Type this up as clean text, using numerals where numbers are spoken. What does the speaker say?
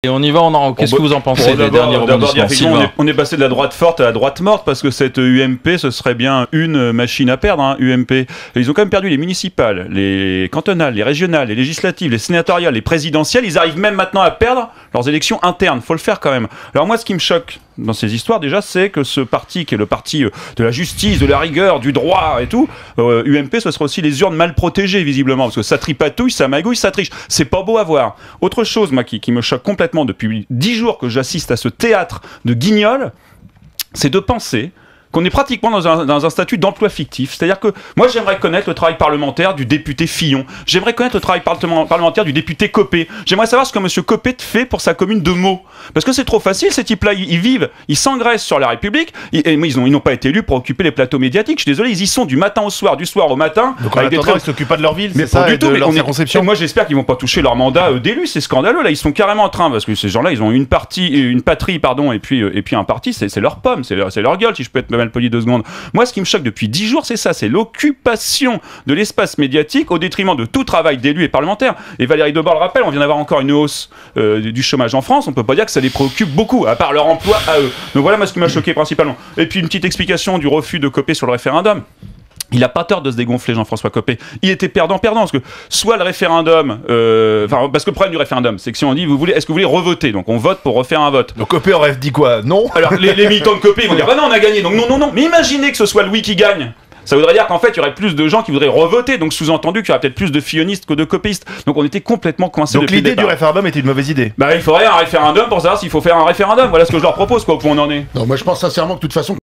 Et on y va, qu'est-ce que vous en pensez des derniers rebondissements? On est passé de la droite forte à la droite morte parce que cette UMP, ce serait bien une machine à perdre, hein, UMP. Et ils ont quand même perdu les municipales, les cantonales, les régionales, les législatives, les sénatoriales, les présidentielles. Ils arrivent même maintenant à perdre leurs élections internes. Faut le faire quand même. Alors moi, ce qui me choque dans ces histoires, déjà, c'est que ce parti, qui est le parti de la justice, de la rigueur, du droit et tout, UMP, ce sera aussi les urnes mal protégées, visiblement, parce que ça tripatouille, ça magouille, ça triche. C'est pas beau à voir. Autre chose, moi, qui me choque complètement depuis 10 jours que j'assiste à ce théâtre de guignols, c'est de penser qu'on est pratiquement dans un statut d'emploi fictif. C'est-à-dire que moi, j'aimerais connaître le travail parlementaire du député Fillon. J'aimerais connaître le travail parlementaire du député Copé. J'aimerais savoir ce que M. Copé fait pour sa commune de Meaux. Parce que c'est trop facile, ces types-là, ils vivent, ils s'engraissent sur la République, ils n'ont pas été élus pour occuper les plateaux médiatiques. Je suis désolé, ils y sont du matin au soir, du soir au matin. Donc en attendant, ils s'occupent pas de leur ville, mais c'est ça, du tout, de leur circonscription. Moi, j'espère qu'ils vont pas toucher leur mandat d'élu. C'est scandaleux, là. Ils sont carrément en train, parce que ces gens-là, ils ont une patrie, et puis un parti, c'est leur pomme, c'est leur gueule, si je peux être mal poli 2 secondes. Moi, ce qui me choque depuis 10 jours, c'est ça, c'est l'occupation de l'espace médiatique au détriment de tout travail d'élus et parlementaires. Et Valérie Debord le rappelle, on vient d'avoir encore une hausse du chômage en France, on peut pas dire que ça les préoccupe beaucoup, à part leur emploi à eux. Donc voilà, moi, ce qui m'a choqué principalement. Et puis une petite explication du refus de Copé sur le référendum. Il n'a pas tort de se dégonfler, Jean-François Copé. Il était perdant-perdant, parce que soit le référendum... parce que le problème du référendum, c'est que si on dit, est-ce que vous voulez revoter? Donc on vote pour refaire un vote. Donc Copé aurait dit quoi? Non. Alors les militants de Copé vont dire, bah non, on a gagné, donc non. Mais imaginez que ce soit Louis qui gagne. Ça voudrait dire qu'en fait, il y aurait plus de gens qui voudraient revoter, donc sous-entendu qu'il y aurait peut-être plus de fillonistes que de copéistes. Donc on était complètement coincés. Donc l'idée du référendum était une mauvaise idée. Bah il faudrait un référendum pour savoir s'il faut faire un référendum. Voilà ce que je leur propose, quoi, où on en est. Non, moi je pense sincèrement que de toute façon,